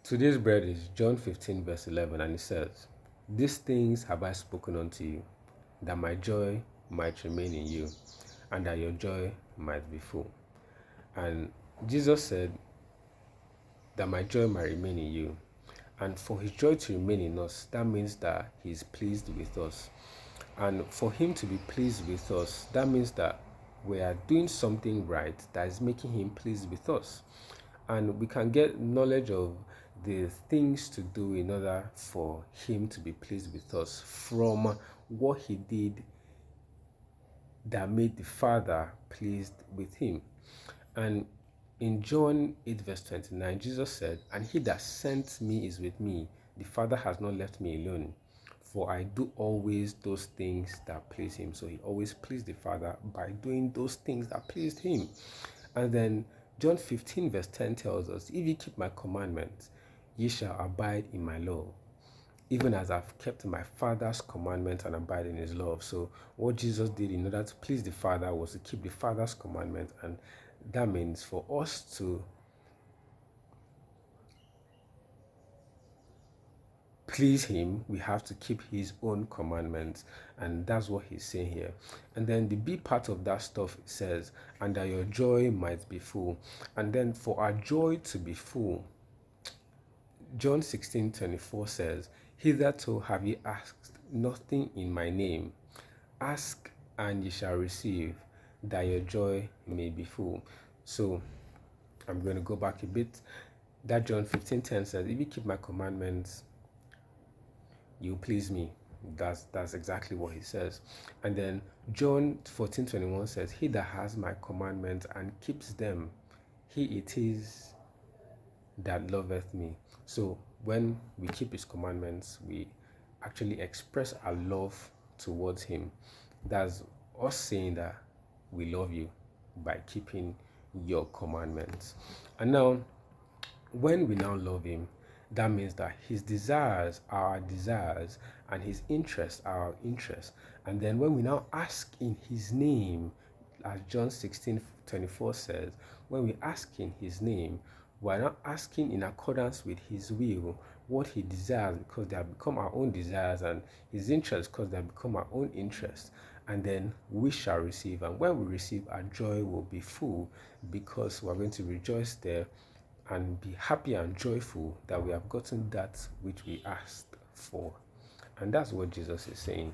Today's bread is John 15, verse 11, and it says, "These things have I spoken unto you, that my joy might remain in you, and that your joy might be full." And Jesus said that my joy might remain in you. And for his joy to remain in us, that means that he is pleased with us. And for him to be pleased with us, that means that we are doing something right that is making him pleased with us. And we can get knowledge of the things to do in order for him to be pleased with us from what he did that made the Father pleased with him. And in John 8, verse 29, Jesus said, "And he that sent me is with me. The Father has not left me alone, for I do always those things that please him." So he always pleased the Father by doing those things that pleased him. And then John 15, verse 10 tells us, "If ye keep my commandments, ye shall abide in my love, even as I've kept my Father's commandments and abide in his love." So what Jesus did in order to please the Father was to keep the Father's commandments. And that means for us to please him, we have to keep his own commandments. And that's what he's saying here. And then the B part of that stuff says, "And that your joy might be full." And then for our joy to be full, John 16:24 says, "Hitherto have ye asked nothing in my name. Ask and ye shall receive, that your joy may be full." So I'm going to go back a bit. That John 15:10 says, "If you keep my commandments, you please me." That's exactly what he says. And then John 14:21 says, "He that has my commandments and keeps them, he it is that loveth me." So when we keep his commandments, we actually express our love towards him. That's us saying that we love you by keeping your commandments. And now, when we now love him, that means that his desires are our desires and his interests are our interests. And then when we now ask in his name, as John 16:24 says, when we ask in his name, we're not asking in accordance with his will, what he desires, because they have become our own desires, and his interests because they have become our own interests. And then we shall receive. And when we receive, our joy will be full, because we're going to rejoice there and be happy and joyful that we have gotten that which we asked for. And that's what Jesus is saying.